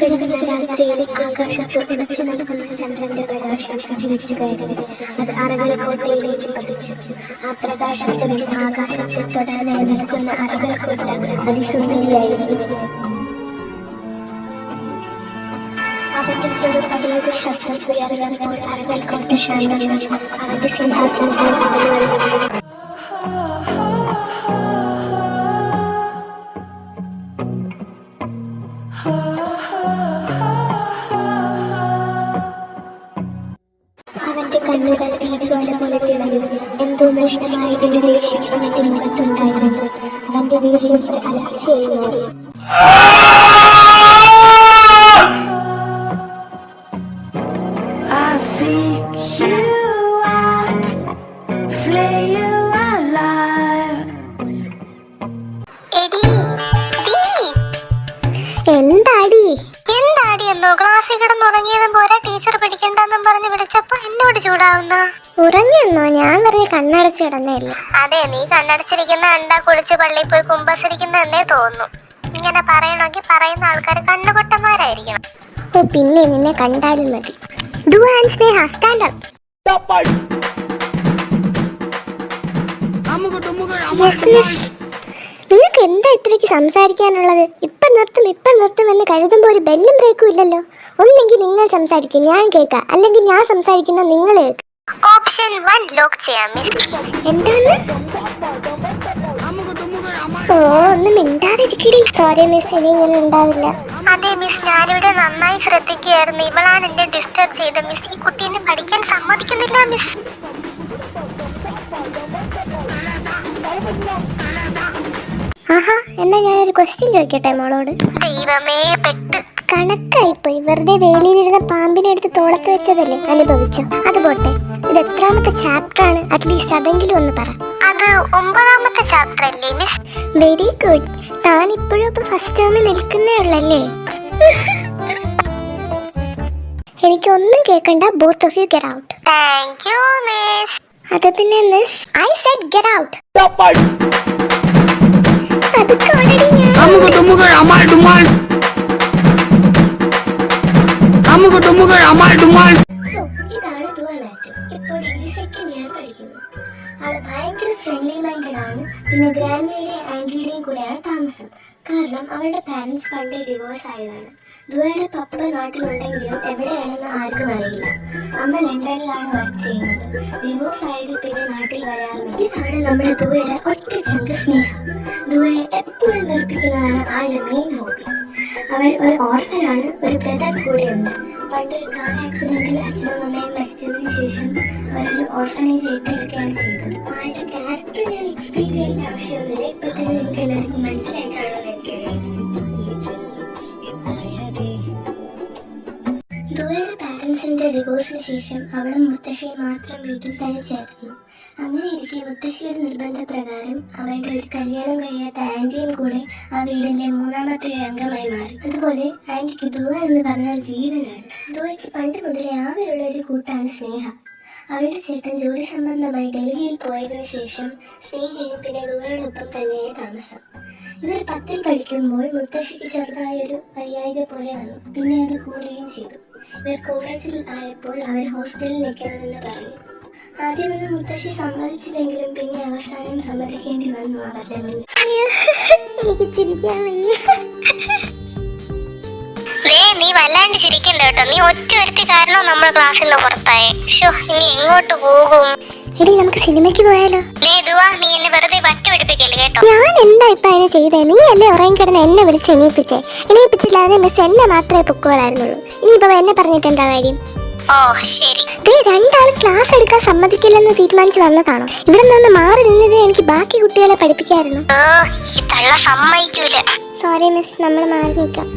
വെളുപ്പിന് രാത്രിയിൽ ആകാശത്ത് ഉറച്ചു നിൽക്കുന്ന ചന്ദ്രന്റെ പ്രകാശം തിരിച്ചു കയറി അത് അറബിൽ കോട്ടയിലേക്ക് പതിച്ചു. ആ പ്രകാശത്തിൽ ആകാശത്തെ തൊടാനായി നിൽക്കുന്ന അറബിൽ കോട്ട അതിസുന്ദരിയായിരുന്നു. അവന്റെ ചെറുപടിയുടെ ശബ്ദം ഉയർന്നപ്പോൾ അറബിൽ കോട്ട ശാന്തമായി അവന്റെ സിംഹാസനത്തിൽ അവൻ അവന്റെ കണ്ണുകൾ തീജ്വാല പോലെ തിളങ്ങി. എന്തോ നഷ്ടമായതിന്റെ ദേഷ്യം അവന്റെ മുഖത്തുണ്ടായിരുന്നു. അവന്റെ ദേഷ്യം ഒരു അലർച്ചയായി മാറി. എന്താടി എന്നോ ക്ലാസ്സിൽ കിടന്നുറങ്ങിയതും പോരാ ടീച്ചർ പിടിക്കണ്ടെന്നും പറഞ്ഞ് വിളിച്ചപ്പോ എന്നോട് ചൂടാവുന്ന. ഉറങ്ങിയെന്നോ? ഞാൻ വെറുതെ കണ്ണടച്ച് കിടന്നേല്ലേ. അതെ, നീ കണ്ണടച്ചിരിക്കുന്ന കണ്ടാ കുളിച്ച് പള്ളിയിൽ പോയി കുമ്പസരിക്കുന്ന എന്നേ തോന്നുന്നു. ഇങ്ങനെ പറയണമെങ്കിൽ പറയുന്ന ആൾക്കാർ കണ്ണുപൊട്ടന്മാരായിരിക്കണം. ഓ പിന്നെ നിന്നെ കണ്ടാലും മതി. Do and Sneha stand up. നിങ്ങൾക്ക് എന്താ ഇത്രയ്ക്ക് സംസാരിക്കാനുള്ളത്? ഇപ്പം നിർത്തും എന്ന് കരുതുമ്പോൾ ഒരു ബെല്ലും ബ്രേക്കും ഇല്ലല്ലോ. ഒന്നെങ്കിൽ നിങ്ങൾ സംസാരിക്കും, ഞാൻ കേൾക്കാം, അല്ലെങ്കിൽ ഞാൻ സംസാരിക്കുന്ന നിങ്ങൾ കേൾക്കാം. ഓപ്ഷൻ 1 ലോക്ക് ചെയ്യാം മിസ്. എന്താണ്? ഓ ഒന്നും മിണ്ടാതിരിക്കടി. സോറി മിസ്, ഇനി ഇങ്ങനെ ഉണ്ടാവില്ല. അതെ മിസ്, ഞാനിവിടെ നന്നായി ശ്രദ്ധിക്കുകയായിരുന്നു. ഇവളാണ് എന്നെ ഡിസ്റ്റർബ് ചെയ്ത മിസ്. ഈ കുട്ടീനെ പഠിക്കാൻ സമ്മതിക്കുന്നില്ല മിസ്. ആഹാ, എന്നാ ഞാനൊരു ക്വസ്റ്റ്യൻ ചോദിക്കട്ടെ മോളോട്? ദൈവമേ, പെട്ട് കണക്കായിപ്പോയി. വെറുതെ വേലിയിലിരുന്ന പാമ്പിനെ എടുത്ത് തോളത്ത് വെച്ചതല്ലേ അനുഭവിച്ചോ? അത് പോട്ടെ, ഇത് എത്രാമത്തെ ചാപ്റ്റർ ആണ്? അറ്റ്ലീസ്റ്റ് അതെങ്കിലും ഒന്ന് പറ. അത് 9ാമത്തെ ചാപ്റ്റർ അല്ലേ മിസ്? Very good. താൻ ഇപ്പോഴും ഇപ്പൊ ഫസ്റ്റ് ടേമിൽ നിൽക്കുന്നേ ഉള്ളല്ലേ? എനിക്കൊന്നും കേൾക്കണ്ട. Both of you get out. Thank you miss. അത് പിന്നെ miss, I said get out. അതൊക്കെ ഓൾറെഡി ഇതാണ് ദുആനാത്ത്. ഇപ്പോൾ ഡിഗ്രി സെക്കൻഡ് ഇയർ പഠിക്കുന്നു. ആള് ഭയങ്കര ഫ്രണ്ട്ലി മൈൻഡഡ് ആണ്. പിന്നെ ഗ്രാൻഡ്മയുടെയും ആന്റിയുടെയും കൂടെയാണ് താമസം. കാരണം അവളുടെ പാരന്റ്സ് പണ്ടേ ഡിവോഴ്സ് ആയതാണ്. ദുആയുടെ പപ്പ നാട്ടിലുണ്ടെങ്കിലും എവിടെയാണെന്ന് ആർക്കും അറിയില്ല. അമ്മ ലണ്ടനിലാണ് വർക്ക് ചെയ്യുന്നത്. ഡിവോഴ്സ് ആയത് പിന്നെ നാട്ടിൽ വരാറില്ല. ഇതാണ് നമ്മുടെ ദുആയുടെ ഒറ്റ ചങ്ക് സ്നേഹം. ദുആയെ എപ്പോഴും നിർപ്പിക്കുന്നതാണ് ആളുടെ മെയിൻ ഹോബി. അവൾ ഒരു ഓർഫനാണ്. ഒരു ബ്രദർ കൂടെയുണ്ട്. പണ്ട് കാർ ആക്സിഡന്റിൽ അച്ഛനും അമ്മയും മരിച്ചതിന് ശേഷം അവരൊരു ഓർഫനേജ് ഏറ്റെടുക്കുകയാണ് ചെയ്തത്. ആളുടെ ക്യാരക്ടർ ഞാൻ എക്സ്പ്ലെയിൻ ചെയ്യേണ്ട ആവശ്യമൊന്നുമില്ല. ഇപ്പൊ തന്നെ നിങ്ങൾക്ക് എല്ലാവർക്കും മനസ്സിലായിട്ടാണല്ലോ എനിക്ക്. ദുആയുടെ പാരന്റ്സിന്റെ ഡിവോഴ്സിന് ശേഷം അവളും മുത്തശ്ശിയും മാത്രം വീട്ടിൽ തനിച്ചായിരുന്നു. അങ്ങനെയിരിക്കെ മുത്തശ്ശിയുടെ നിർബന്ധപ്രകാരം അവളുടെ ഒരു കല്യാണം കഴിയാത്ത ആന്റിയും കൂടെ ആ വീടിന്റെ 3ാമത്തെ അംഗമായി മാറി. അതുപോലെ ആന്റിക്ക് ദുആ എന്ന് പറഞ്ഞാൽ ജീവനാണ്. ദുആയ്ക്ക് പണ്ട് മുതലേ ആകെയുള്ള ഒരു കൂട്ടാണ് സ്നേഹ. അവളുടെ ചേട്ടൻ ജോലി സംബന്ധമായി ഡൽഹിയിൽ പോയതിനു ശേഷം സ്നേഹയും പിന്നെ ദുആയോടൊപ്പം തന്നെയായി താമസം. ഇവർ 10ൽ പഠിക്കുമ്പോൾ മുത്തശ്ശിക്ക് ചെറുതായൊരു വയ്യായിക പോലെ വന്നു. പിന്നെ അത് കൂടുകയും ചെയ്തു. ഇവർ കോളേജിൽ ആയപ്പോൾ അവർ ഹോസ്റ്റലിൽ നിൽക്കണമെന്ന് പറഞ്ഞു. ആദ്യമൊന്നും മുത്തശ്ശി സമ്മതിച്ചില്ലെങ്കിലും പിന്നെ അവസാനം സമ്മതിക്കേണ്ടി വന്നു അവരുടെ മുന്നിൽ. എനിക്ക് ചിരിക്കാൻ വയ്യ. നീ വല്ലാണ്ട് ചിരിക്കണ്ട കേട്ടോ. നീ ഒറ്റ ഒരുത്തി കാരണം നമ്മൾ ക്ലാസ്സിൽ നിന്ന് പുറത്തായി. ഇനി എങ്ങോട്ട് പോകും? എടി നമുക്ക് സിനിമയ്ക്ക് പോയാലോ? നീ എന്നെ വെറുതെ വട്ടുപിടിപ്പിക്കല്ലേ കേട്ടോ. ഞാൻ എന്താ ഇപ്പൊ അതിന് ചെയ്തേ? നീ അല്ലേ ഉറങ്ങിക്കിടന്ന് എന്നെ വിളിച്ച് എണീപ്പിച്ചില്ലാതെ മിസ് എന്നെ മാത്രമേ പൊക്കോളായിരുന്നുള്ളൂ. ഇനിയിപ്പോ എന്നെ പറഞ്ഞിട്ട് എന്താ കാര്യം? ഓ ശരി. രണ്ടാളും ക്ലാസ് എടുക്കാൻ സമ്മതിക്കില്ലെന്ന് തീരുമാനിച്ചു വന്നതാണോ? ഇവിടെ നിന്ന് മാറി നിന്നത് എനിക്ക് ബാക്കി കുട്ടികളെ പഠിപ്പിക്കായിരുന്നു. സോറി മിസ്, നമ്മൾ മാറി നിൽക്കാം.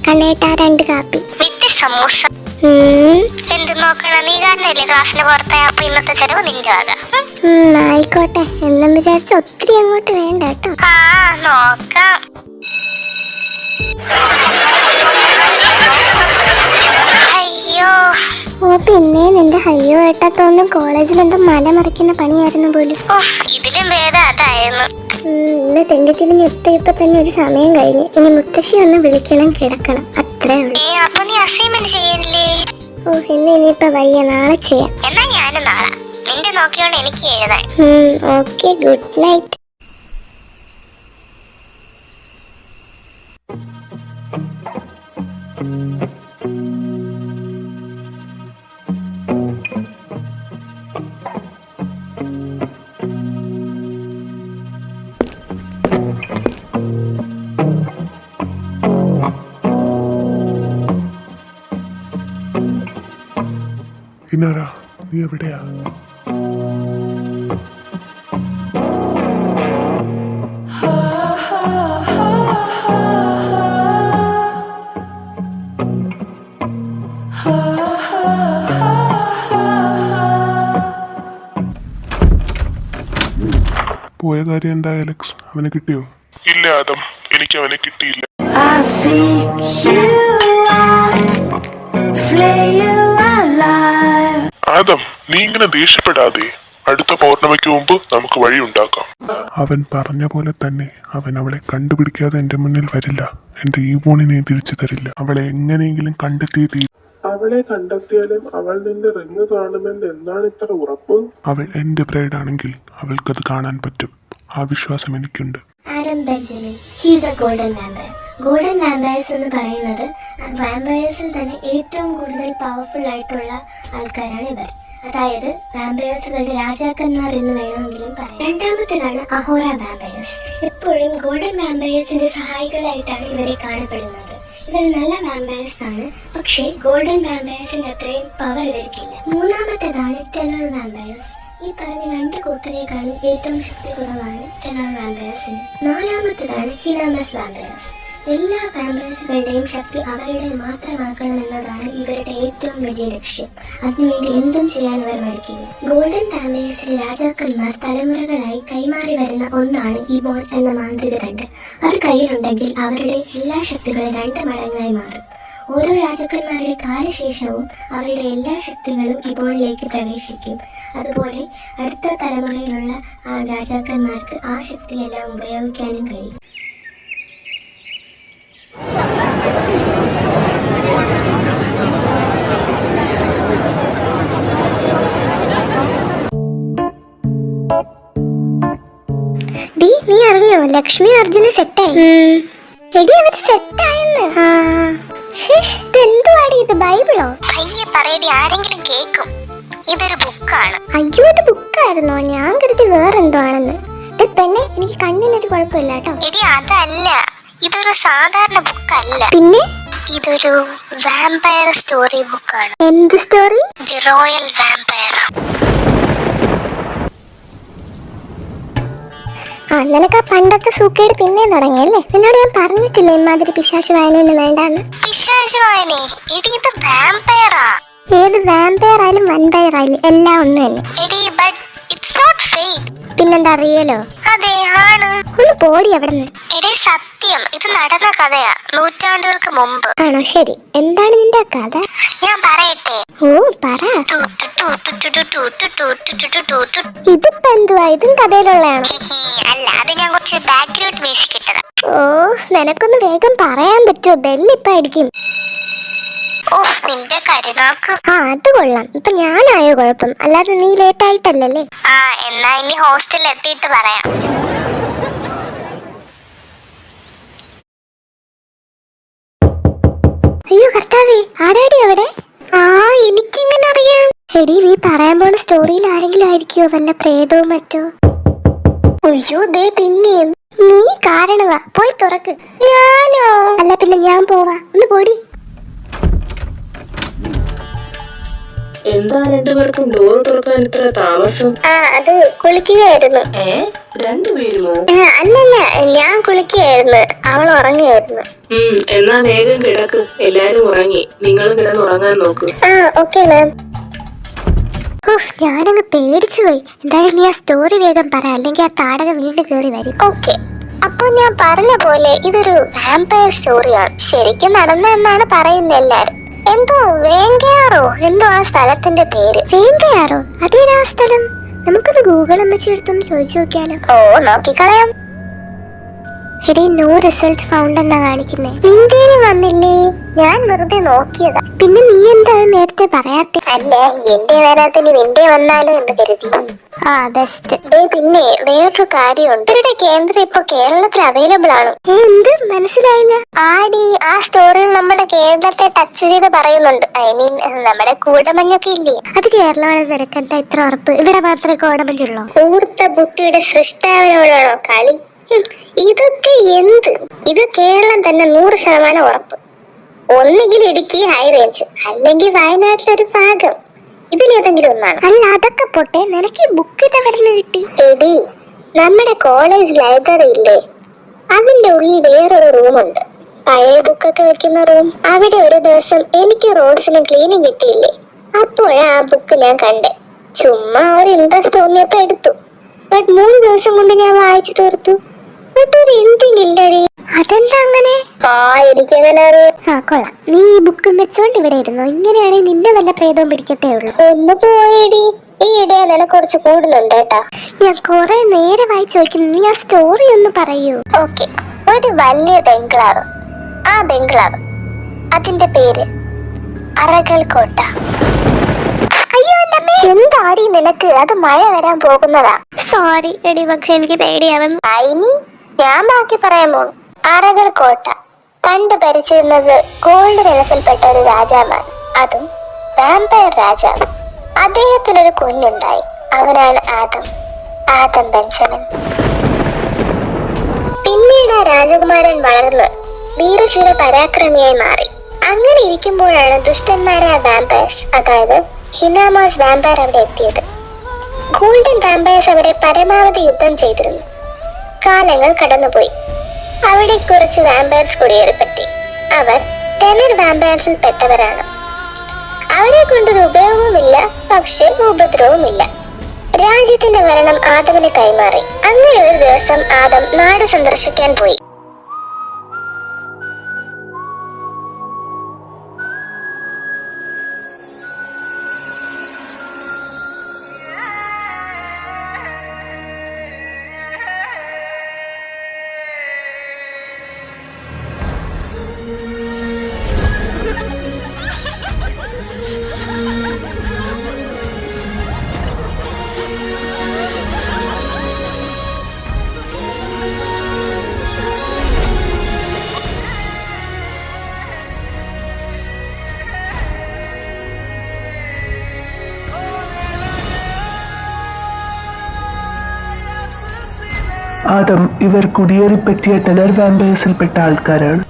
കണ്ണേട്ടാ 2 കാപ്പി വിത്ത് സമൂസ. എന്ത് നോക്കണം, നീ കാരണല്ലേ ക്ലാസ്സിന് പുറത്തായ. അപ്പൊ ഇന്നത്തെ ചെലവ് നിന്റെ വക. ആയിക്കോട്ടെ. എന്നും വിചാരിച്ച ഒത്തിരി അങ്ങോട്ട് വേണ്ട കേട്ടോ. നോക്കാം. അയ്യോ. ഓ പിന്നെ നിന്റെ അയ്യോ ഏട്ടാത്തോന്നും കോളേജിൽ എന്തോ മല മറിക്കുന്ന പണിയായിരുന്നു പോലും. ഇതിലും ഭേദം അതായിരുന്നു. ഇന്ന് തെണ്ടിത്തിരിഞ്ഞ് ഇപ്പൊ തന്നെ ഒരു സമയം കഴിഞ്ഞ്. ഇനി മുത്തശ്ശി ഒന്ന് വിളിക്കണം, കിടക്കണം, അത്രേ ഉള്ളൂ. അപ്പൊ നീ അസൈൻമെന്റ് ചെയ്യല്ലേ? ഓ ഇനിയിപ്പൊ വയ്യ, നാളെ ചെയ്യാം. എന്നാ ഞാനും നാളെ നിന്റെ നോക്കിയോണ്ട് എനിക്ക് എഴുതാൻ. Okay, good night. ഇന്നാരാ, നീ എവിടെയാ? പോയ കാര്യം എന്താ അലക്സ്? അവനെ കിട്ടിയോ? ഇല്ല ആദം, എനിക്ക് അവനെ കിട്ടിയില്ല. I seek you out, flay you alive. Adam, നീ ഇങ്ങനെ ദേഷ്യപ്പെടാതെ. അടുത്ത പൗർണമിക്ക് മുമ്പ് നമുക്ക് വഴി ഉണ്ടാക്കാം. അവൻ പറഞ്ഞ പോലെ തന്നെ അവൻ അവളെ കണ്ടുപിടിക്കാതെ എന്റെ മുന്നിൽ വരില്ല. എന്റെ ഈ മോണിനെ തിരിച്ചു തരില്ല. അവളെ എങ്ങനെയെങ്കിലും കണ്ടെത്തിയിട്ട് അവളെ കണ്ടെത്തിയാലും അവൾ നിന്റെ റിങ് കാണുമെന്ന് എന്താണ് ഇത്ര ഉറപ്പ്? അവൾ എന്റെ ബ്രൈഡാണെങ്കിൽ അവൾക്കത് കാണാൻ പറ്റും. ആ വിശ്വാസം എനിക്കുണ്ട്. Adam Benjamin, he's A golden vampire. Golden vampires എന്ന് പറയുന്നത് വാമ്പയേഴ്സിൽ തന്നെ ഏറ്റവും കൂടുതൽ പവർഫുൾ ആയിട്ടുള്ള ആൾക്കാരാണ് ഇവർ. അതായത് വാമ്പയേഴ്സുകളുടെ രാജാക്കന്മാർ എന്ന് വേണമെങ്കിലും പറയാം. രണ്ടാമത്തേതാണ് അഹോറ വാമ്പയേഴ്സ്. എപ്പോഴും ഗോൾഡൻ വാമ്പയേഴ്സിന്റെ സഹായികളായിട്ടാണ് ഇവരെ കാണപ്പെടുന്നത്. ഇവർ നല്ല വാമ്പയേഴ്സ് ആണ്, പക്ഷേ ഗോൾഡൻ വാമ്പയേഴ്സിന്റെ അത്രയും പവർ ഇവർക്കില്ല. മൂന്നാമത്തേതാണ് ടെനർ വാമ്പയേഴ്സ്. ഈ പറഞ്ഞ രണ്ട് കൂട്ടരേക്കാളും ഏറ്റവും ശക്തി കുറവാണ് ടെനർ വാമ്പയേഴ്സിന്. നാലാമത്തേതാണ് ഹിനാമസ് വാമ്പയേഴ്സ്. എല്ലാ വാമ്പയേഴ്സുകളുടെയും ശക്തി അവരുടെ മാത്രമാക്കണം എന്നതാണ് ഇവരുടെ ഏറ്റവും വലിയ ലക്ഷ്യം. അതിനുവേണ്ടി എന്തും ചെയ്യാൻ അവർ മടിക്കില്ല. ഗോൾഡൻ വാമ്പയേഴ്സിലെ രാജാക്കന്മാർ തലമുറകളായി കൈമാറി വരുന്ന ഒന്നാണ് ഈ ബോൺ എന്ന മാന്ത്രിക ദണ്ഡ്. അത് കയ്യിലുണ്ടെങ്കിൽ അവരുടെ എല്ലാ ശക്തികളും 2 മടങ്ങായി മാറും. ഓരോ രാജാക്കന്മാരുടെ കാലശേഷവും അവരുടെ എല്ലാ ശക്തികളും ഈ ബോണിലേക്ക് പ്രവേശിക്കും. അതുപോലെ അടുത്ത തലമുറയിലുള്ള ആ രാജാക്കന്മാർക്ക് ആ ശക്തിയെല്ലാം ഉപയോഗിക്കാനും കഴിയും. നീ അറിഞ്ഞോ, ലക്ഷ്മി അർജുന സെറ്റായി. എടി അവര് സെറ്റായെന്ന്. എന്തുവാടി ഇത്, ബൈബിളോ? പയ്യെ പറയടി, ആരെങ്കിലും കേക്കും. ഇതൊരു ബുക്കാണ്. അയ്യോ, ഇത് ബുക്കായിരുന്നോ? ഞാൻ കരുതി വേറെന്തോ ആണെന്ന്. പെണ്ണെ, എനിക്ക് കണ്ണിനൊരു കുഴപ്പമില്ല കേട്ടോ. എടി അതല്ല, ഇതൊരു സാധാരണ ബുക്കല്ല. പിന്നെ ഇതൊരു വാമ്പയർ സ്റ്റോറി ബുക്കാണ്. എന്ത് സ്റ്റോറി? The royal vampire. നിനക്ക് ആ പണ്ടത്തെ സൂക്കേട് പിന്നെയും തുടങ്ങിയല്ലേ? എന്നോട് ഞാൻ പറഞ്ഞിട്ടില്ല ഇമാതിരി പിശാച് വായനയൊന്നും വേണ്ടാന്ന്. പിശാച് വായന? എടി ഇത് വാമ്പയറാ. ഏത് വാമ്പയർ ആയാലും വൺപയർ ആയാലും എല്ലാം ഒന്ന് തന്നെ. എടി ബട്ട് ഇറ്റ്സ് നോട്ട് ഫേക്ക്. പിന്നെന്താ, റിയലോ? അതെ, ആണ്. ഒന്ന് പോടി അവിടുന്ന്. എടി സത്യം, ഇത് നടന്ന കഥയാ, നൂറ്റാണ്ടുകൾക്ക് മുമ്പ്. ആണോ? ശരി, എന്താണ് നിന്റെ ആ കഥ? ഞാൻ പറയട്ടെ. ഓ പറ. ഇതിപ്പോ എന്തുവാ? ഇതും കഥയിലുള്ളതാണോ? അല്ല, അത് ഞാൻ കുറച്ച് ബാക്ക്ഗ്രൗണ്ട് മ്യൂസിക് ഇട്ടതാ. ഓ, നിനക്കൊന്ന് വേഗം പറയാൻ പറ്റുമോ? ബെല്ലിപ്പ അടിക്കും. നിന്റെ കരുനാക്ക്. അത് കൊള്ളാം. ഇപ്പൊ ഞാനായോ കുഴപ്പം? അല്ലാതെ നീ ലേറ്റ് ആയിട്ടല്ലേ? എന്നാ ഇനി ഹോസ്റ്റലിൽ എത്തിയിട്ട് പറയാം. അയ്യോ കർത്താവേ, ആരാടി അവിടെ? എനിക്കിങ്ങനെ അറിയാം. എടി, നീ പറയാൻ പോണ സ്റ്റോറിയിൽ ആരെങ്കിലും ആയിരിക്കോ? വല്ല പ്രേതവും മറ്റോ? അയ്യോ, ദേ പിന്നെയും. നീ കാരണവാ. പോയി തുറക്ക്. ഞാനോ? അല്ല പിന്നെ ഞാൻ പോവാ. ഒന്ന് പോടി. എന്താ രണ്ടുപേർക്കും ഡോർ തുറക്കാൻ ഇത്ര താമസം? അത് കുളിക്കുകയായിരുന്നു. രണ്ടുപേരുമോ? അല്ലല്ല, ഞാൻ കുളിക്കുകയായിരുന്നു. അവൾ ഉറങ്ങുകയായിരുന്നു. എന്നാ വേഗം കിടക്ക്. എല്ലാരും ഉറങ്ങി, നിങ്ങൾ കിടന്നുറങ്ങാൻ നോക്ക്. Okay ma'am. ഞാനങ്ങ് പേടിച്ചു പോയി. എന്തായാലും നീ ആ സ്റ്റോറി വേഗം പറ, അല്ലെങ്കിൽ ആ താടക വീണ്ടും കയറി വരും. ഓക്കെ, അപ്പൊ ഞാൻ പറഞ്ഞ പോലെ ഇതൊരു വാമ്പയർ സ്റ്റോറിയാണ്. ശരിക്കും നടന്ന എന്നാണ് പറയുന്നത് എല്ലാരും. എന്തോ വേങ്കയാറോ എന്തോ ആ സ്ഥലത്തിന്റെ പേര്. വേങ്കയാറോ? അതേതാ സ്ഥലം? നമുക്കൊന്ന് ഗൂഗിൾ അമ്മച്ചി എടുത്തൊന്ന് ചോദിച്ചു നോക്കിയാലോ? നോക്കിക്കളയാം. എടീ നോ റിസൾട്ട് ഫൗണ്ട് എന്നാ കാണിക്കുന്നേ. ഇന്ത്യയിൽ വന്നില്ലേ? ഞാൻ വെറുതെ നോക്കിയതാ. പിന്നെ നീ എന്താ നേരത്തെ പറയാത്തെ? അല്ല, എന്റെ വരാത്തിന് നിന്റെ വന്നാലോ എന്ന് കരുതി. ആ ബെസ്റ്റ്. പിന്നെ വേറൊരു കാര്യമുണ്ട്. ഇവരുടെ കേന്ദ്രം ഇപ്പൊ കേരളത്തിൽ അവൈലബിൾ ആണ്. എന്ത് മനസ്സിലായില്ല? ആടി, ആ സ്റ്റോറിയിൽ നമ്മുടെ കേരളത്തെ ടച്ച് ചെയ്ത് പറയുന്നുണ്ട്. ഐ മീൻ നമ്മുടെ കൂടമഞ്ഞൊക്കെ ഇല്ലേ, അത് കേരളമാണ്. നിരക്കണ്ട ഇത്ര ഉറപ്പ്? ഇവിടെ മാത്രമേ കോടമഞ്ഞുള്ളൂ. ഊർത്ത ബുദ്ധിയുടെ സൃഷ്ടാവിനോടാണോ കളി? ഇതൊക്കെ എന്ത്? ഇത് കേരളം തന്നെ 100% ഉറപ്പ്. ഒന്നുകിൽ ഇടുക്കി ഹൈ റേഞ്ച്, അല്ലെങ്കിൽ വയനാട്ടിലൊരു ഭാഗം. ഇതിലേതെങ്കിലും ഒന്നാണ്. അല്ല അതൊക്കെ പോട്ടെ, നിനക്ക് ഈ ബുക്ക് ഇതെവിടെ കിട്ടി? എടി, നമ്മുടെ കോളേജ് ലൈബ്രറി ഇല്ലേ, അതിന്റെ ഉള്ളിൽ വേറൊരു റൂമുണ്ട്, പഴയ ബുക്കൊക്കെ വെക്കുന്ന റൂം. അവിടെ ഒരു ദിവസം എനിക്ക് റോസിന് ക്ലീനിങ് കിട്ടിയില്ലേ, അപ്പോഴാ ആ ബുക്ക് ഞാൻ കണ്ടേ. ചുമ്മാ ഒരു ഇൻട്രസ്റ്റ് തോന്നിയപ്പോ എടുത്തു. ബട്ട് 3 ദിവസം കൊണ്ട് ഞാൻ വായിച്ചു തീർത്തു. അതെന്താ അങ്ങനെ? എനിക്കങ്ങനെ അറിയാം. കൊള്ളാം, നീ ഈ ബുക്കും വെച്ചോണ്ട് ഇവിടെ ഇരുന്നു. ഇങ്ങനെയാണെങ്കിൽ നിന്റെ വല്ല പ്രേതവും പിടിക്കത്തേ ഉള്ളൂ. ഒന്ന് പോയേടി, ഈ ഇടയാ നിനക്ക് കുറച്ച് കൂടുന്നുണ്ട് കേട്ടാ. ഞാൻ കുറെ നേരമായി ചോദിക്കുന്നു, നീ ആ സ്റ്റോറി ഒന്ന് പറയൂ. ഓക്കെ, ഒരു വലിയ ബംഗ്ലാവ്. ആ ബംഗ്ലാവ്, അതിന്റെ പേര് അറകൽ കോട്ട. അയ്യോ എന്താടി നിനക്ക്? അത് മഴ വരാൻ പോകുന്നതാ. സോറി എടി, പക്ഷെ എനിക്ക് പേടിയാവുന്നു. അയിനി ഞാൻ ബാക്കി പറയാൻ പോണു. അറകൽ കോട്ട പണ്ട് ഭരിച്ചിരുന്നത് ഗോൾഡ് ഇനത്തിൽപ്പെട്ട ഒരു രാജാവാണ്, അതും വാമ്പയർ രാജാവ്. അദ്ദേഹത്തിനൊരു കുഞ്ഞുണ്ടായി, അവനാണ് ആദം ബെഞ്ചമിൻ. പിന്നീട് ആ രാജകുമാരൻ വളർന്ന് വീരശൂര പരാക്രമിയായി മാറി. അങ്ങനെ ഇരിക്കുമ്പോഴാണ് ദുഷ്ടന്മാരായ വാമ്പയർസ്, അതായത് ഹിനാമോസ് വാമ്പയർ അവിടെ എത്തിയത്. ഗോൾഡൻ വാമ്പയർസ് അവരെ പരമാവധി യുദ്ധം ചെയ്തിരുന്നു. കാലങ്ങൾ കടന്നുപോയി. അവിടെ കുറച്ച് വാമ്പയർസ് കുടിയേറിപ്പറ്റി. അവർ ടെനർ വാമ്പയർസിൽ പെട്ടവരാണ്. അവരെ കൊണ്ടൊരു ഉപയോഗവുമില്ല, പക്ഷെ ഉപദ്രവവുമില്ല. രാജ്യത്തിന്റെ ഭരണം ആദമിന് കൈമാറി. അങ്ങനെ ഒരു ദിവസം ആദം നാട് സന്ദർശിക്കാൻ പോയി. ആദം ഇവർ കുടിയേറിപ്പറ്റിയ ടെനർ വാമ്പയേഴ്സിൽപ്പെട്ട ആൾക്കാരാണ്.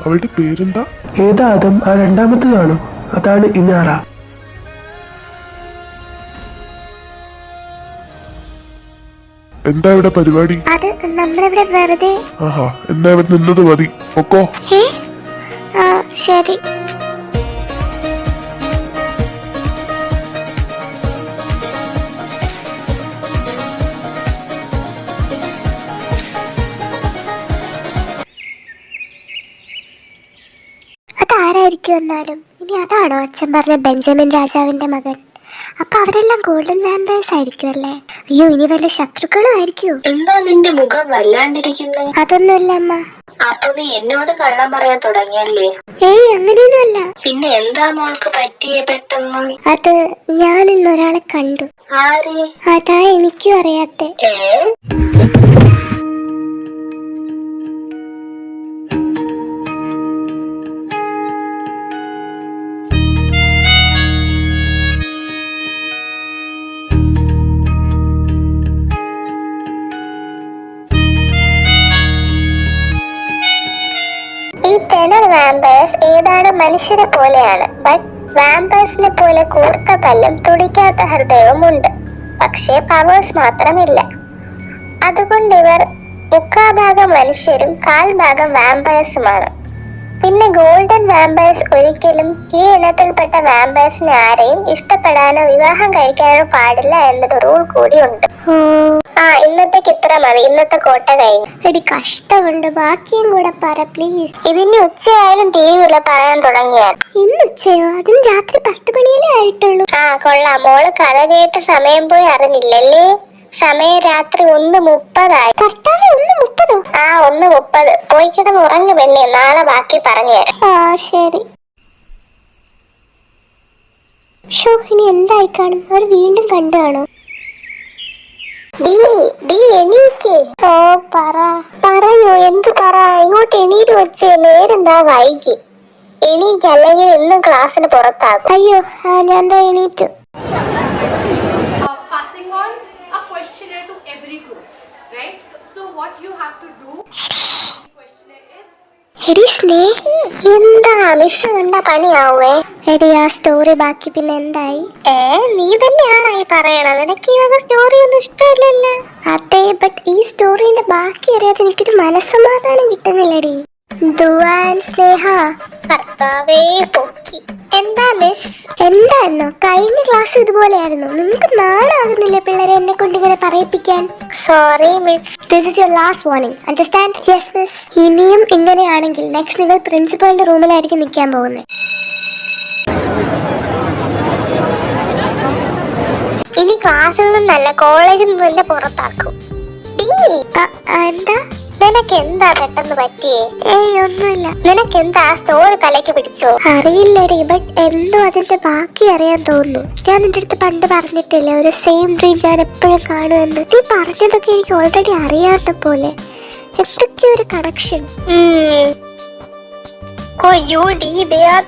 അവളുടെ പേരെന്താ? ഏതാ ആദം? ആ രണ്ടാമത്തേതാണോ? അതാണ് ഇനാറ. എന്താ ഇവിടെ പരിപാടി? അത് നമ്മളിവിടെ വെറുതെ. ആഹാ, എന്നാ ഇവിടെ നിന്നത് മതി, ഒക്കോ. ശരി. അതാരായിരിക്കും എന്നാലും? ഇനി അതാണോ അച്ഛൻ പറഞ്ഞ ബെഞ്ചമിൻ രാജാവിന്റെ മകൻ? അപ്പൊ അവരെല്ലാം ഗോൾഡൻ വാമ്പയേഴ്സ് ആയിരിക്കും അല്ലേ? അയ്യോ, ഇനി വല്ല ശത്രുക്കളും ആയിരിക്കും. എന്താ നിന്റെ മുഖം വല്ലാണ്ടിരിക്കുന്നേ? അതൊന്നുമില്ല അമ്മ. അപ്പൊ നീ എന്നോട് കള്ളം പറയാൻ തുടങ്ങിയല്ലേ? ഏയ്, അങ്ങനെയൊന്നുമല്ല. പിന്നെ എന്താ മോൾക്ക് പറ്റിയേ പെട്ടെന്ന്? അത് ഞാൻ ഇന്നൊരാളെ കണ്ടു. ആരെ? അതാ എനിക്കും അറിയാത്തെ. ടെനർ വാമ്പയേഴ്സ് ഏതാണ്ട് മനുഷ്യരെ പോലെയാണ്. ബട്ട് വാമ്പയേഴ്സിനെ പോലെ കൂർത്ത പല്ലും തുടിക്കാത്ത ഹൃദയവും ഉണ്ട്. പക്ഷേ പവേഴ്സ് മാത്രമില്ല. അതുകൊണ്ട് ഇവർ 3/4 മനുഷ്യരും 1/4 വാമ്പയേഴ്സുമാണ്. പിന്നെ ഗോൾഡൻ വാമ്പയേഴ്സ് ഒരിക്കലും ഈ ഇനത്തിൽപ്പെട്ട വാമ്പയേഴ്സിനെ ആരെയും ഇഷ്ടപ്പെടാനോ വിവാഹം കഴിക്കാനോ പാടില്ല എന്നൊരു റൂൾ കൂടി ഉണ്ട്. ഇന്നത്തേക്ക് ഇത്ര മതി. ഇന്നത്തെ കോട്ട കഴിഞ്ഞു. എടി കഷ്ടമുണ്ട്, ബാക്കിയും കൂടെ പറ പ്ലീസ്. ഇതിന് ഉച്ചയായാലും ടിവിയില്ല പറയാൻ തുടങ്ങിയാൽ. ഇന്ന് ഉച്ചയോ? അതിന് രാത്രി 10 മണിയല്ലേ ആയിട്ടുള്ളൂ. കൊള്ളാം, മോള് കഥ കേട്ട സമയം പോയി അറിഞ്ഞില്ലല്ലേ? സമയം രാത്രി 1:30 കർത്താവേ 1:30? ആ 1:30. പോയി കിടന്ന് ഉറങ്ങു പെണ്ണെ, നാളെ ബാക്കി പറഞ്ഞുതരാം. ആ ശരി. ഷോ, ഇനി എന്തായി കാണും? അവർ വീണ്ടും കണ്ടു കാണോ? എണീക്ക്. ഓ പറയൂ, എന്ത് പറ? ഇങ്ങോട്ട് എണീറ്റ് വെച്ച്, നേരെന്താ വൈകി? എണീക്ക്, അല്ലെങ്കിൽ എന്നും ക്ലാസ്സിന് പുറത്താകും. അയ്യോ, ഞാൻ എന്താ എണീറ്റു. Passing on a questionnaire to every group, right? So what you have to do, questionnaire is എടി സ്നേഹ, എന്താ മിസ് കണ്ട പണിയാവേ? എടി ആ സ്റ്റോറി ബാക്കി പിന്നെ എന്തായി? നീ തന്നെയാണോ ഈ പറയണത്? നിനക്ക് ഈ വക സ്റ്റോറി ഒന്നും ഇഷ്ടമില്ലല്ലോ. അതെ, ബട്ട് ഈ സ്റ്റോറിന്റെ ബാക്കി അറിയാതെ എനിക്കൊരു മനസ്സമാധാനം കിട്ടുന്നില്ലടി. സ്നേഹ, കർത്താവേ പൊക്കി. എന്താ മിസ്? എന്തായിരുന്നോ? കഴിഞ്ഞ ക്ലാസ് ഇതുപോലെയായിരുന്നു. നിങ്ങൾക്ക് നാണാകുന്നില്ലേ പിള്ളേരെ എന്നെ കൊണ്ട് ഇങ്ങനെ പറയിപ്പിക്കാൻ? Sorry miss. This is your last warning. Understand? Yes miss. ഇനിയും ഇങ്ങനെയാണെങ്കിൽ നെക്സ്റ്റ് നിങ്ങൾ പ്രിൻസിപ്പലിന്റെ റൂമിലായിരിക്കും നിൽക്കാൻ പോകുന്നത്. ഇനി ക്ലാസ്സിൽ നിന്നല്ല, കോളേജിൽ നിന്ന് തന്നെ പുറത്താക്കും. എന്താ? നിനക്ക് എന്താ പെട്ടെന്ന് പറ്റിയേ? ഏയ് ഒന്നുമില്ല. നിനക്ക് എന്താ സ്റ്റോറി തലയ്ക്ക് പിടിച്ചോ? അറിയില്ലടി, ബട്ട് എന്തോ അതിന്റെ ബാക്കി അറിയാൻ തോന്നുന്നു. ഞാൻ നിന്റെ അടുത്ത് പണ്ട് പറഞ്ഞിട്ടില്ലേ, ഒരു സെയിം ഡ്രീം ഞാൻ എപ്പോഴും കാണുമെന്ന്. നീ പറഞ്ഞതൊക്കെ എനിക്ക് ഓൾറെഡി അറിയാത്ത പോലെ. എന്തൊക്കെയോ ഒരു കണക്ഷൻ.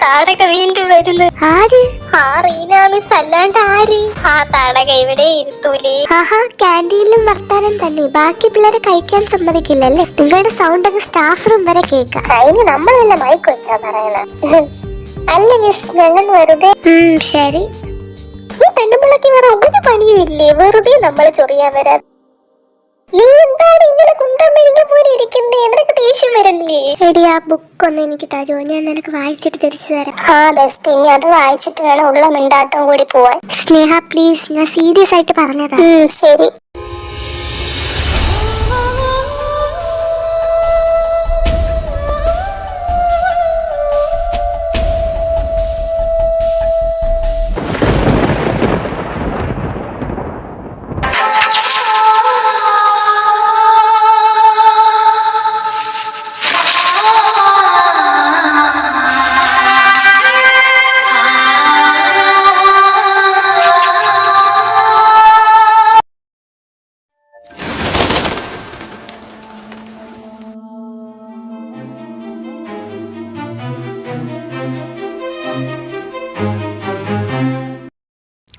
താടക വീണ്ടും വരുന്നു. ആര്? ആ റീന മിസ്, അല്ലാണ്ട് ആര്? ആ താടക ഇവിടെ ഇരുത്തൂലേ? ആഹാ, ക്യാൻറ്റീനിലും വർത്താനം തന്നെ. ബാക്കി പിള്ളേരെ കഴിക്കാൻ സമ്മതിക്കില്ലല്ലേ? നിങ്ങളുടെ സൗണ്ട് ഒക്കെ സ്റ്റാഫ് റൂം വരെ കേൾക്കാം. അതിന് നമ്മൾ വല്ല മൈക്ക് വെച്ചാ പറയണ? അല്ല മിസ്, ഞങ്ങൾ വെറുതെ. ശരി. ഈ പെണ്ണുപിള്ളക്ക് വേറെ ഒരു പണിയും ഇല്ലേ? വെറുതെ നമ്മൾ ചൊറിയാൻ വരാൻ. നീ എന്താണ് ഇങ്ങനെ കുന്തമ്പിളിനെ പോലെ ഇരിക്കുന്നേ? നിനക്ക് ദേഷ്യം വരല്ലേ? എടി, ആ ബുക്ക് ഒന്ന് എനിക്ക് തരുമോ? ഞാൻ നിനക്ക് വായിച്ചിട്ട് തിരിച്ചു തരാം. ആ ബെസ്റ്റ്. ഇനി അത് വായിച്ചിട്ട് വേണം ഉള്ള മിണ്ടാട്ടം കൂടി പോവാൻ. സ്നേഹ പ്ലീസ്, ഞാൻ സീരിയസ് ആയിട്ട് പറഞ്ഞതാ. ശരി.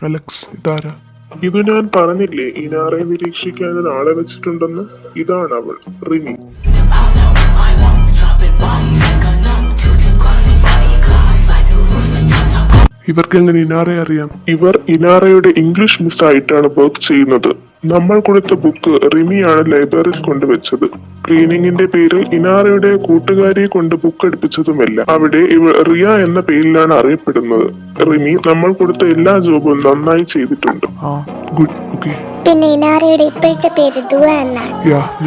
അലക്സ്, ഇതാരാ? ഇത് ഞാൻ പറഞ്ഞില്ലേ, ഇനാറെ നിരീക്ഷിക്കാൻ ആളെ വെച്ചിട്ടുണ്ടെന്ന്. ഇതാണ് അവൾ, റിമി. ഇവർക്ക് എങ്ങനെ ഇനാറെ അറിയാം? ഇവർ ഇനാറയുടെ ഇംഗ്ലീഷ് മിസ്സായിട്ടാണ് വർക്ക് ചെയ്യുന്നത്. നമ്മൾ കൊടുത്ത ബുക്ക് റിമിയാണ് ലൈബ്രറിയിൽ കൊണ്ടുവച്ചത്. ക്ലീനിങ്ങിന്റെ പേരിൽ ഇനാറയുടെ കൂട്ടുകാരിയെ കൊണ്ട് ബുക്ക് എടുപ്പിച്ചതുമല്ല. അവിടെ ഇവൾ റിയ എന്ന പേരിലാണ് അറിയപ്പെടുന്നത്. റിമി നമ്മൾ കൊടുത്ത എല്ലാ ജോബും നന്നായി ചെയ്തിട്ടുണ്ട്. പിന്നെ ഇനാറയുടെ ഇപ്പോഴത്തെ പേര് ദുവ എന്നാണ്.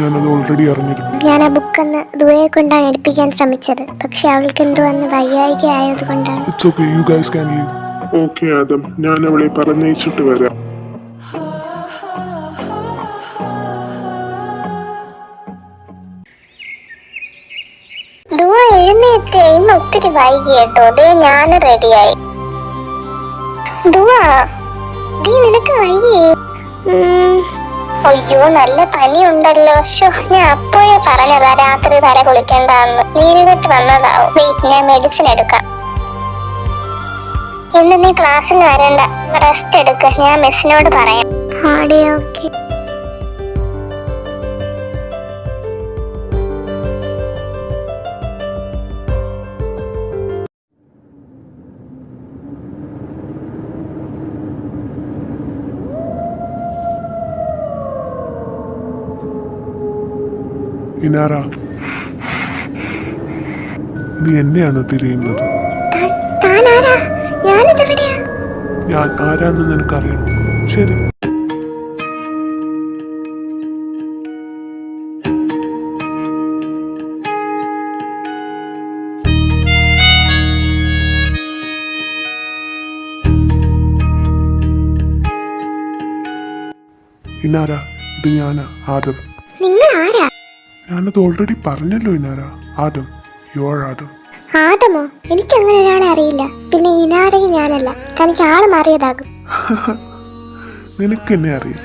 ഞാനത് ഓൾറെഡി അറിഞ്ഞിരുന്നു. ഞാൻ ആ ബുക്കെന്ന് ദുവയെ കൊണ്ടാണ് എടുപ്പിക്കാൻ ശ്രമിച്ചത്. പക്ഷെ അവൾക്ക് എന്തോ അന്ന് വയ്യായിക ആയത് കൊണ്ടാണ്. ഓക്കെ ആദം, ഞാൻ അവളെ പറഞ്ഞയച്ചിട്ട് വരാം. ദുവ എഴുന്നേറ്റ്, ഇന്ന് ഒത്തിരി വൈകി കേട്ടോ. ദേ ഞാൻ റെഡിയായി. ദുവ, നിനക്ക് വൈകിയേ? അയ്യോ, നല്ല പനിയുണ്ടല്ലോ. ഞാൻ അപ്പോഴേ പറഞ്ഞതാ രാത്രി തല കുളിക്കണ്ടെന്ന്. നീരികെട്ട് വന്നതാവും. വെയിറ്റ്, ഞാൻ മെഡിസിൻ എടുക്കാം. ഇന്ന് നീ ക്ലാസ്സിൽ വരണ്ട, റെസ്റ്റ് എടുക്ക. ഞാൻ മിസ്സിനോട് പറയാം. ഓക്കെ. ഇനാറ, നീ എന്നെയാണോ തിരിയുന്നത്? ഞാൻ ആരാന്ന് നിനക്കറിയണം. ശരി. ഇനാര, ഇത് ഞാനാ, ആദം. നിങ്ങൾ ആരാ? ഞാനത് ഓൾറെഡി പറഞ്ഞല്ലോ ഇനാര. ആദം, യുവർ ആദം. ആദമോ? എനിക്ക് അങ്ങനെ ഒരാളെ അറിയില്ല. പിന്നെ ഇനാരയും ഞാനല്ല. തനിക്ക് ആള് മാറിയതാകും. നിനക്ക് എന്നെ അറിയാം.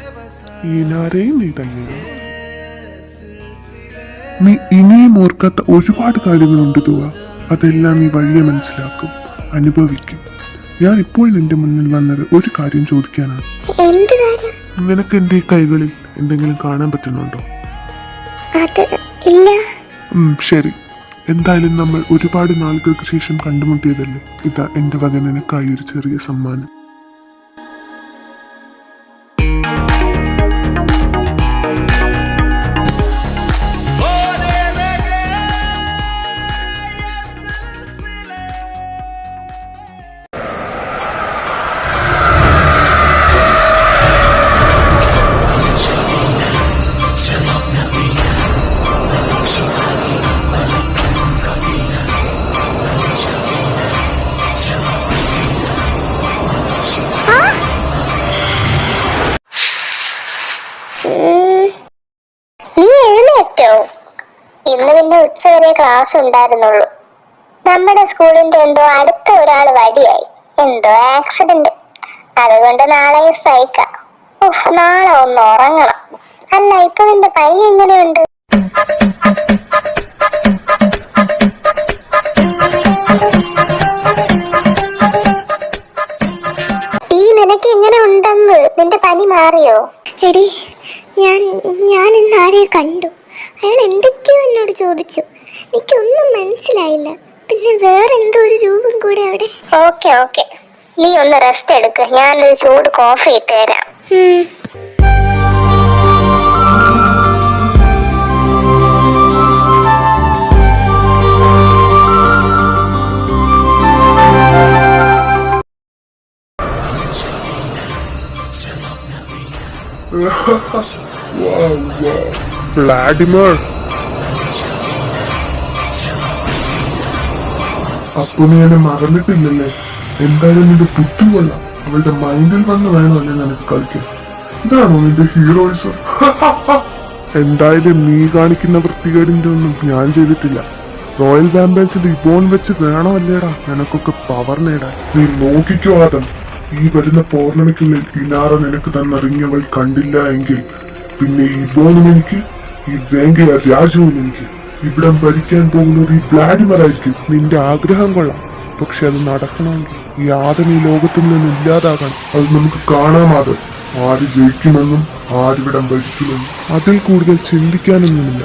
ഈ ഇനാരയും നീ തന്നെയാണ്. നീ ഇനിയും ഓർക്കാത്ത ഒരുപാട് കാര്യങ്ങളുണ്ട് തുവ. അതെല്ലാം നീ വഴിയെ മനസ്സിലാക്കും, അനുഭവിക്കും. ഞാൻ ഇപ്പോൾ നിന്റെ മുന്നിൽ വന്നത് ഒരു കാര്യം ചോദിക്കാനാണ്. എന്ത് കാര്യം? നിനക്ക് എന്റെ കൈകളിൽ എന്തെങ്കിലും കാണാൻ പറ്റുന്നുണ്ടോ? അത് ഇല്ല. ശരി. എന്തായാലും നമ്മൾ ഒരുപാട് നാളുകൾക്ക് ശേഷം കണ്ടുമുട്ടിയതല്ലേ. ഇതാ എന്റെ വക നിനക്കായി ഒരു ചെറിയ സമ്മാനം. നീ എഴുന്നേറ്റോ? ഇന്ന് പിന്നെ ഉച്ചവരെ ക്ലാസ് ഉണ്ടായിരുന്നുള്ളൂ. നമ്മുടെ സ്കൂളിന്റെ എന്തോ അടുത്ത ഒരാൾ വടിയായി, എന്തോ ആക്സിഡന്റ്. അതുകൊണ്ട് നാളെ സ്ട്രൈക്കാ. നാളെ ഒന്ന് ഉറങ്ങണം. അല്ല, ഇപ്പൊ നിന്റെ പനി എങ്ങനെയുണ്ട്? നിനക്ക് എങ്ങനെ ഉണ്ടെന്ന്? നിന്റെ പനി മാറിയോ? എടി, ഞാൻ ഇന്ന് ആരെയോ കണ്ടു. അയാൾ എന്തൊക്കെയോ എന്നോട് ചോദിച്ചു. എനിക്കൊന്നും മനസ്സിലായില്ല. പിന്നെ വേറെന്തോ ഒരു രൂപം കൂടെ അവിടെ. ഓക്കെ, നീ ഒന്ന് റെസ്റ്റ് എടുക്ക്. ഞാനൊരു ചൂട് കോഫി ഇട്ട് തരാം. വ്ളാഡിമിർ, അപ്പൊ നീ എന്നെ മറന്നിട്ടില്ലല്ലേ? എന്തായാലും നിന്റെ ബുദ്ധി കൊള്ളാം. അവളുടെ മൈൻഡിൽ വന്ന് വേണമല്ലേ നിനക്ക് കളിക്കാൻ? ഇതാണോ നിന്റെ ഹീറോയിസം? എന്തായാലും നീ കാണിക്കുന്ന വൃത്തികേടിന്റെ ഒന്നും ഞാൻ ചെയ്തിട്ടില്ല. റോയൽ വാമ്പേഴ്സിന്റെ ഇബോൺ വെച്ച് വേണമല്ലേടാ നിനക്കൊക്കെ പവർ നേടാൻ. നീ നോക്കിക്കോ ആദം, ഈ വരുന്ന പൗർണമിക്കുള്ളിൽ ഇനാറ നിനക്ക് തന്നറിഞ്ഞവൾ കണ്ടില്ല എങ്കിൽ പിന്നെ ഈ ബോണും എനിക്ക്, ഈ വേങ്കയ രാജ്യവും എനിക്ക്. ഇവിടം ഭരിക്കാൻ പോകുന്നത് ഈ വ്ളാഡിമിർ ആയിരിക്കും. നിന്റെ ആഗ്രഹം കൊള്ളാം, പക്ഷെ അത് നടക്കണമെങ്കിൽ ഈ ആദം ഈ ലോകത്തിൽ നിന്ന് ഇല്ലാതാകണം. അത് നമുക്ക് കാണാമാകും. ആര് ജയിക്കുമെന്നും ആരിവിടം ഭരിക്കുമെന്നും. അതിൽ കൂടുതൽ ചിന്തിക്കാനൊന്നുമില്ല.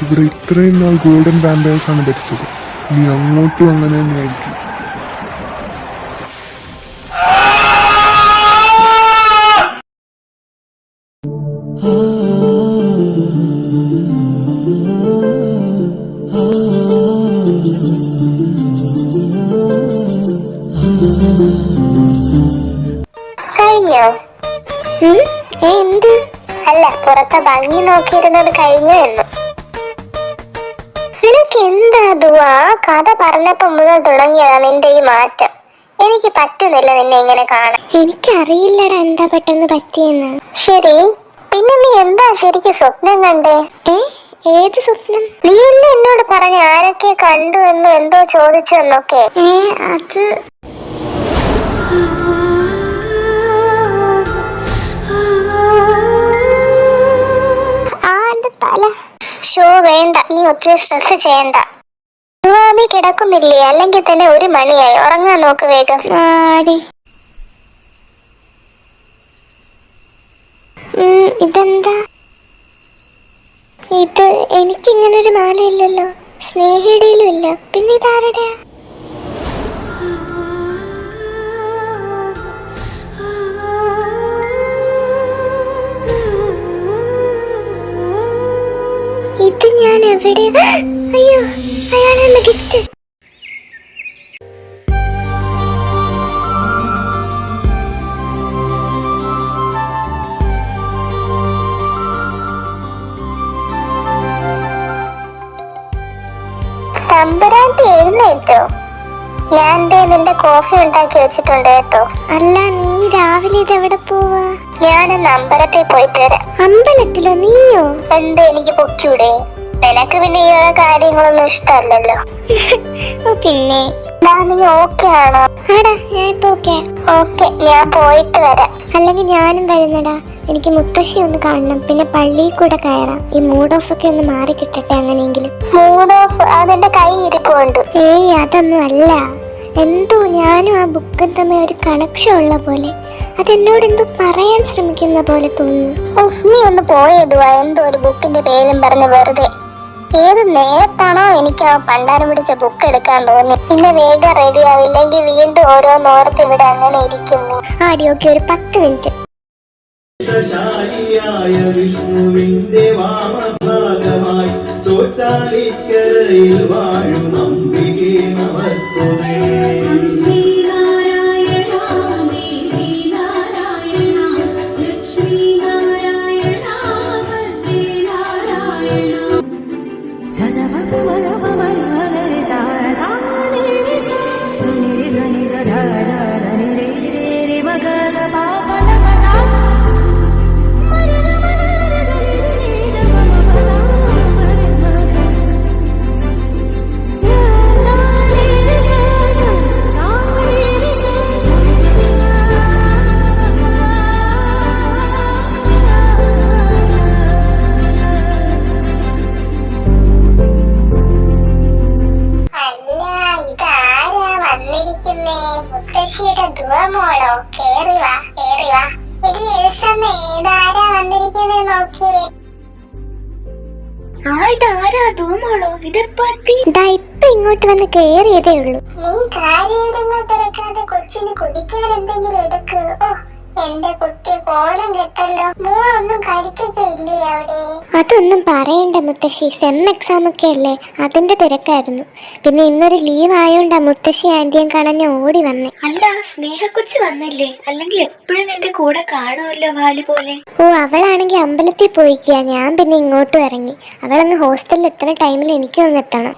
ഇവിടെ ഇത്രയും നാൾ ഗോൾഡൻ വാമ്പയേഴ്സ് ആണ് ഭരിച്ചത്. ഇനി അങ്ങോട്ടും അങ്ങനെ തന്നെയായിരിക്കും. കഴിഞ്ഞോ? എന്ത്? അല്ല, പുറത്തെ ഭംഗി നോക്കിയിരുന്നത് കഴിഞ്ഞോ എന്ന്. നിനക്ക് എന്താ ദുവാ? കഥ പറഞ്ഞപ്പോ മുതൽ തുടങ്ങിയതാ നിന്റെ ഈ മാറ്റം. എനിക്ക് പറ്റുന്നില്ല നിന്നെ ഇങ്ങനെ കാണാൻ. എനിക്കറിയില്ലടാ എന്താ പെട്ടെന്ന് പറ്റിയെന്ന്. ശരി, പിന്നെ നീ എന്താ ശരിക്കും സ്വപ്നം കണ്ടേ? ഏത് സ്വപ്നം? നീയല്ലേ എന്നോട് പറഞ്ഞ ആരൊക്കെ കണ്ടു എന്നും എന്തോ ചോദിച്ചു എന്നൊക്കെ. അത് തല. ഷോ വേണ്ട, നീ ഒത്തിരി സ്ട്രെസ് ചെയ്യണ്ട. നീ കിടക്കുന്നില്ലേ? അല്ലെങ്കിൽ തന്നെ 1 മണിയായി. ഉറങ്ങാൻ നോക്ക് വേഗം. ഇതെന്താ? ഇത് എനിക്കിങ്ങനൊരു മാലയില്ലല്ലോ, സ്നേഹിയുടെയിലും ഇല്ല. പിന്നെ ഇതാരുടെ? ഇത് ഞാൻ എവിടെ? അയ്യോ, അയാളെന്ന ഗിഫ്റ്റ്. തമ്പുരാട്ടി എഴുന്നേറ്റോ? ഞാൻ നിന്റെ കോഫി ഉണ്ടാക്കി വെച്ചിട്ടുണ്ട് കേട്ടോ. അല്ല, നീ രാവിലെ ഇതെവിടെ പോവാ? ഞാനൊന്ന് അമ്പലത്തിൽ പോയിട്ട് വരാം. അമ്പലത്തിലോ? നീയോ? എന്താ എനിക്ക് പൊക്കൂടെ? നിനക്ക് പിന്നെ ഈ കാര്യങ്ങളൊന്നും ഇഷ്ടമല്ലല്ലോ. പിന്നെ നീ ഓക്കെ ആണോ? ആടാ ഞാൻ ഇപ്പൊ ഓക്കെ. ഞാൻ പോയിട്ട് വരാം. അല്ലെങ്കിൽ ഞാനും വരുന്നടാ. എനിക്ക് മുത്തശ്ശി ഒന്ന് കാണണം. പിന്നെ പള്ളിയിൽ കൂടെ കയറാം. ഈ മൂഡ് ഓഫ് ഒക്കെ ഒന്ന് മാറി കിട്ടട്ടെ. അങ്ങനെയെങ്കിലും മൂഡ് ഓഫ് അതെന്റെ കൈ ഇരിപ്പുണ്ട്. ഏയ് അതൊന്നും അല്ല. എന്തോ ഞാനും ആ ബുക്കും തമ്മിൽ ഒരു കണക്ഷൻ ഉള്ള പോലെ. അതെന്നോട് എന്തോ പറയാൻ ശ്രമിക്കുന്ന പോലെ തോന്നുന്നു. നീ ഒന്ന് പോയതുവാ. എന്തോ ഒരു ബുക്കിന്റെ പേരും പറഞ്ഞ് വെറുതെ. ഏത് നേരത്താണോ എനിക്ക് ആ പണ്ടാരം പിടിച്ച ബുക്ക് എടുക്കാൻ തോന്നി. പിന്നെ വേഗം റെഡി ആവില്ലെങ്കിൽ വീണ്ടും ഓരോന്നോർത്ത് ഇവിടെ അങ്ങനെ ഇരിക്കുന്നു. ആടിയൊക്കെ ഒരു 10 മിനിറ്റ്. വിഷ്ണുവിന്റെ വാമഭാഗമായി ചോറ്റാലിക്കരയിൽ വാഴും അംബികേ നമസ്തുതേ. ഇപ്പൊ ഇങ്ങോട്ട് വന്ന് കേറിയതേ ഉള്ളൂ. നീ കാര്യമായിട്ട് കൊച്ചിന് കുടിക്കാൻ എന്തെങ്കിലും എടുക്ക്. എന്റെ കുട്ടി കോലം കെട്ടല്ലോ. മോളൊന്നും കഴിക്കത്തില്ലേ അവിടെ? അതൊന്നും പറയണ്ട മുത്തശ്ശി. സെം എക്സാം ഒക്കെ അല്ലേ, അതിന്റെ തിരക്കായിരുന്നു. പിന്നെ ഇന്നൊരു ലീവ് ആയോണ്ടാ മുത്തശ്ശി ആന്റിയും കാണാൻ ഓടി വന്നേ. അല്ല, സ്നേഹക്കൊച്ചു വന്നില്ലേ? അല്ലെങ്കിൽ എപ്പോഴും എന്റെ കൂടെ കാണുമല്ലോ വാല് പോലെ. അവളാണെങ്കിൽ അമ്പലത്തിൽ പോയിക്കാ. ഞാൻ പിന്നെ ഇങ്ങോട്ടും ഇറങ്ങി. അവളൊന്ന് ഹോസ്റ്റലിൽ എത്തുന്ന ടൈമിൽ എനിക്കും ഒന്ന് എത്തണം.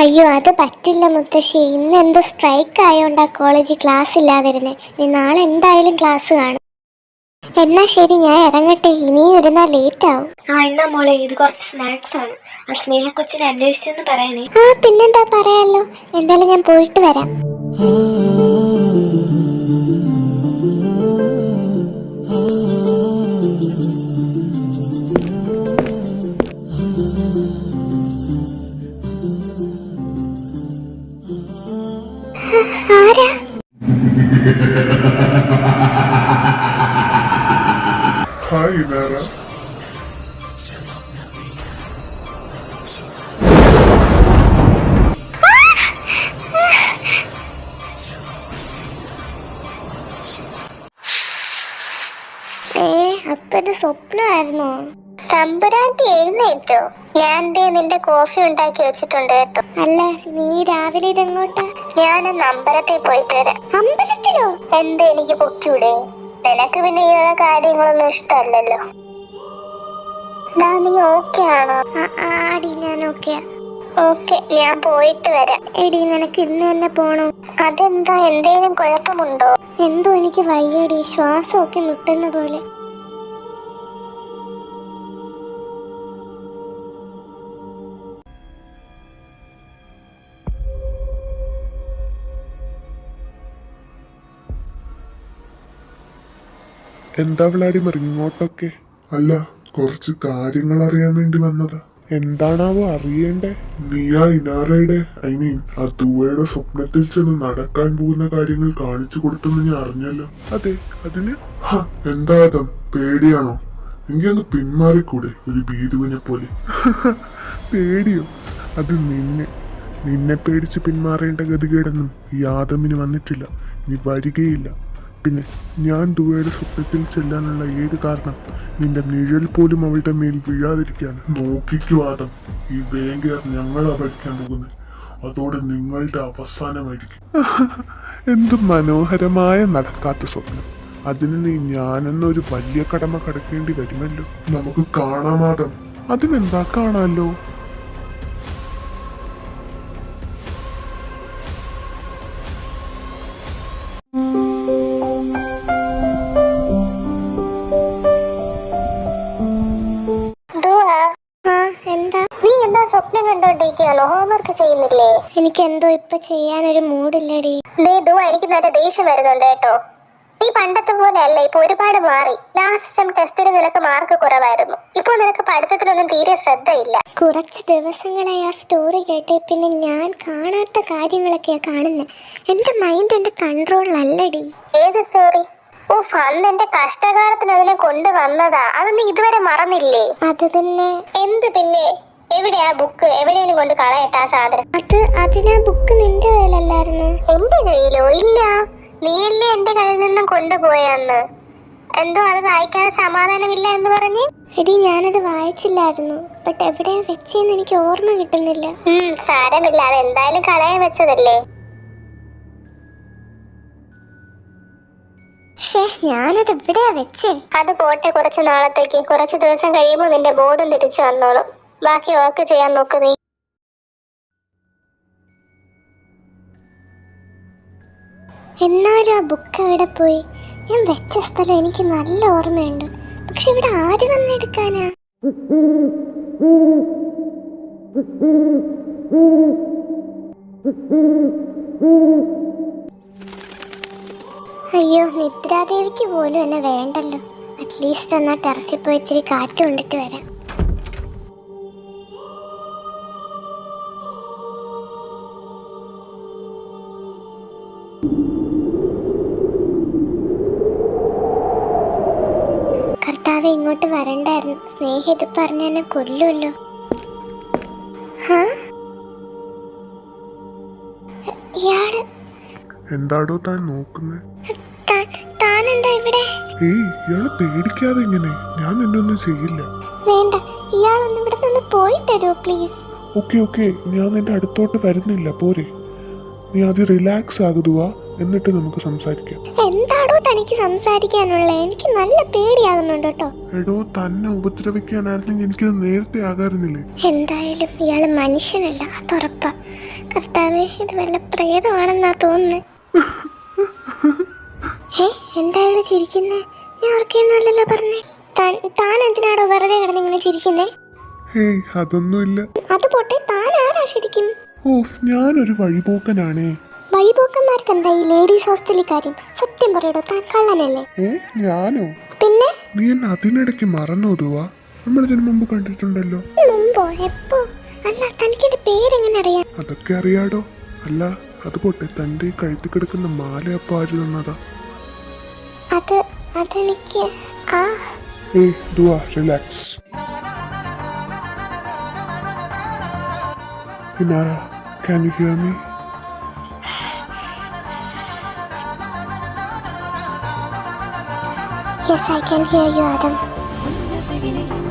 അയ്യോ അത് പറ്റില്ല മുത്തശ്ശി. ഇന്ന് എന്തോ സ്ട്രൈക്ക് ആയോണ്ടാ കോളേജിൽ ക്ലാസ് ഇല്ലാതിരുന്നേ. ഇനി നാളെ എന്തായാലും ക്ലാസ് കാണും. എന്നാ ശരി, ഞാൻ ഇറങ്ങട്ടെ. ഇനിയും ഇരുന്നാ ലേറ്റ് ആവും. എന്നാ മോളെ, ഇത് കുറച്ച് സ്നാക്സ് ആണ്. ആ സ്നേഹക്കൊച്ചിനെ അന്വേഷിച്ചെന്ന് പറയണേ. പിന്നെന്താ പറയാലോ. എന്തായാലും ഞാൻ പോയിട്ട് വരാം. ആരാ? ഹായ് ഇനാര. അപ്പത് സ്വപ്നമായിരുന്നോ? തമ്പുരാട്ടി എഴുന്നേറ്റോ? ഞാൻ നിന്റെ കോഫി ഉണ്ടാക്കി വെച്ചിട്ടുണ്ട് കേട്ടോ. അല്ല, നീ രാവിലെ ഇതെങ്ങോട്ടാ? ഞാനൊന്ന് അമ്പലത്തിൽ പോയിട്ട് വരാം. അമ്പലത്തിലോ? എന്താ എനിക്ക് പൊക്കൂടെ? നിനക്ക് പിന്നെ ഈ കാര്യങ്ങളൊന്നും ഇഷ്ടമല്ലല്ലോ. നീ ഓക്കെ ആണോ? ആടി ഞാൻ ഓക്കെ. ഓക്കെ, ഞാൻ പോയിട്ട് വരാം. എടി നിനക്ക് ഇന്ന് തന്നെ പോണോ? അതെന്താ, എന്തേലും കുഴപ്പമുണ്ടോ? എന്തോ എനിക്ക് വയ്യടി, ശ്വാസമൊക്കെ മുട്ടുന്ന പോലെ. എന്താ വ്ളാഡിമർ ഇങ്ങോട്ടൊക്കെ? അല്ല, കുറച്ച് കാര്യങ്ങൾ അറിയാൻ വേണ്ടി വന്നതാ. എന്താണാവോ അറിയണ്ടേ? നീയാ ഇനാറയുടെ ആ ദുവയുടെ സ്വപ്നത്തിൽ ചെന്ന് നടക്കാൻ പോകുന്ന കാര്യങ്ങൾ കാണിച്ചു കൊടുത്തെന്ന് ഞാൻ അറിഞ്ഞല്ലോ. അതെ, അതിന് എന്താ അതം പേടിയാണോ? എങ്കിൽ അങ്ങ് പിന്മാറിക്കൂടെ, ഒരു ഭീരുവിനെ പോലെ. പേടിയോ? അത് നിന്നെ പേടിച്ച് പിന്മാറേണ്ട ഗതികേടൊന്നും ഈ ആദമിന് വന്നിട്ടില്ല. നീ വരികയില്ല. പിന്നെ ഞാൻ ദുവയുടെ സ്വപ്നത്തിൽ ചെല്ലാനുള്ള ഏത് കാരണം നിന്റെ നിഴൽ പോലും അവളുടെ മേൽ വീഴാതിരിക്കാൻ. നോക്കിക്കോ ആദം, ഈ വേഗം ഞങ്ങളാ പഠിക്കാൻ പോകുന്നത്. അതോടെ നിങ്ങളുടെ അവസാനമായിരിക്കും. എന്ത് മനോഹരമായ നടക്കാത്ത സ്വപ്നം. അതിന് നീ ഞാനെന്നൊരു വലിയ കടമ കടക്കേണ്ടി വരുമല്ലോ. നമുക്ക് കാണാം ആദം. അതിനെന്താ, കാണാമല്ലോ. സ്വപ്നം കണ്ടോണ്ടിരിക്കുകയാണോ? ഹോംവർക്ക് ചെയ്യുന്നില്ലേ? എനിക്കെന്തോ ഇപ്പൊ ചെയ്യാനൊരു മൂഡില്ലടി. എനിക്ക് നല്ല ദേഷ്യം വരുന്നുണ്ട് കേട്ടോ. നീ പണ്ടത്തെ പോലെ അല്ല, ഇപ്പൊ ഒരുപാട് മാറി. ലാസ്റ്റ് സെം ടെസ്റ്റിന് നിനക്ക് മാർക്ക് കുറവായിരുന്നു. ഇപ്പൊ നിനക്ക് പഠിത്തത്തിലൊന്നും തീരെ ശ്രദ്ധയില്ല. കുറച്ച് ദിവസങ്ങളായി ആ സ്റ്റോറി കേട്ടെ പിന്നെ ഞാൻ കാണാത്ത കാര്യങ്ങളൊക്കെയാ കാണുന്നത്. എന്റെ മൈൻഡ് എന്റെ കൺട്രോളിലല്ലടി. ഏത് സ്റ്റോറി? ഓഫ്, അന്ന് എന്റെ കഷ്ടകാലത്തിന് അതിനെ കൊണ്ടുവന്നതാ. അത് നീ ഇതുവരെ മറന്നില്ലേ? അത് പിന്നെ എന്ത് പിന്നെ? എവിടെയാ ബുക്ക്? എവിടെയും കൊണ്ട് കളയട്ടാ സാധനം. അതിനാ ബുക്ക് നിന്റെ കയ്യിലല്ലായിരുന്നു. എന്റെ കയ്യിലോ? ഇല്ല, നീയല്ലേ എന്റെ കയ്യിൽ നിന്നും കൊണ്ടുപോയന്ന്. എന്തോ അത് വായിക്കാതെ സമാധാനമില്ല എന്ന് പറഞ്ഞ്. എടി, ഞാനത് വായിച്ചില്ലായിരുന്നു. ബട്ട് എവിടെയാ വെച്ചെന്ന് എനിക്ക് ഓർമ്മ കിട്ടുന്നില്ല. സാരമില്ല, അത് എന്തായാലും കളയാൻ വെച്ചതല്ലേ. ഞാനത് എവിടെയാ വെച്ചേ? അത് പോട്ടെ, കുറച്ച് നാളത്തേക്ക്. കുറച്ച് ദിവസം കഴിയുമ്പോൾ നിന്റെ ബോധം തിരിച്ചു വന്നോളും. ബാക്കി വർക്ക് ചെയ്യാൻ നോക്ക് നീ. എന്നാലും ആ ബുക്ക് എവിടെ പോയി? ഞാൻ വെച്ച സ്ഥലം എനിക്ക് നല്ല ഓർമ്മയുണ്ട്. പക്ഷെ ഇവിടെ ആര് വന്നെടുക്കാനാ? അയ്യോ, നിദ്രാദേവിക്ക് പോലും എന്നെ വേണ്ടല്ലോ. അറ്റ്ലീസ്റ്റ് എന്നാ ടെറസിൽ പോയി ഇച്ചിരി കാറ്റ് കൊണ്ടിട്ട് വരാം. കർത്താവ്, ഇങ്ങോട്ട് വരണ്ടായിരുന്നു. സ്നേഹ ഇത് പറഞ്ഞ എന്നെ കൊല്ലുമല്ലോ. ഇയാള് എന്താടോ താൻ നോക്കുന്നേ? താനെന്താ ഇവിടെ? ഏയ്, ഇയാള് പേടിക്കാതെ ഇങ്ങനെ. ഞാൻ നിന്നൊന്നും ചെയ്യില്ല. വേണ്ട, ഇയാളൊന്നും ഇവിടെ നിന്ന് പോയി തരുമോ പ്ലീസ്? ഓക്കെ, ഞാൻ നിന്റെ അടുത്തോട്ട് വരുന്നില്ല. പോരെ, നീ ആദ്യം റിലാക്സ് ആകുക, എന്നിട്ട് നമുക്ക് സംസാരിക്കാം. എന്താടോ തനിക്ക് സംസാരിക്കാനുള്ളത്? എനിക്ക് നല്ല പേടിയാകുന്നുണ്ട് കേട്ടോ. എടോ, തന്നെ ഉപദ്രവിക്കാനായിരുന്നെങ്കിൽ എനിക്കത് നേരത്തെ ആകാറുന്നില്ലേ? എന്തായാലും ഇയാള് മനുഷ്യനല്ല, അതുറപ്പാ. കർത്താവേ, ഇത് വല്ല പ്രേതമാണെന്നാ തോന്നുന്നത്. എന്തായാലും ചിരിക്കുന്നേ? ഞാൻ ഓർക്കൊന്നുമല്ലല്ലോ പറഞ്ഞേ. താൻ എന്തിനാടോ വെറുതെ കിടന്നിങ്ങനെ ചിരിക്കുന്നേ? ഹേയ്, അതൊന്നുമില്ല. അത് പോട്ടെ, താൻ ആരാ ശരിക്കും? ഓഫ്, ഞാനൊരു വഴിപോക്കനാണേ. വഴിപോക്കന്മാർക്ക് എന്താ ഈ ലേഡീസ് ഹോസ്റ്റലിൽ കാര്യം? സത്യം പറയടോ, താൻ കള്ളനല്ലേ? ഞാനോ? പിന്നെ നീ എന്നെ അതിനിടയ്ക്ക് മറന്നോതുവാ? നമ്മളിതിനു മുമ്പ് കണ്ടിട്ടുണ്ടല്ലോ. മുമ്പോ? എപ്പോ? അല്ല, തനിക്ക് എന്റെ പേരെങ്ങനെ അറിയാം? അതൊക്കെ അറിയാടോ. അല്ല, അത് പോട്ടെ, തന്റെ കഴുത്തി കിടക്കുന്ന മാല അപ്പൊ ആര് തന്നതാ? അതെനിക്ക് ദുവാ, relax. Inara, can you hear me? Yes, I can hear you, Adam.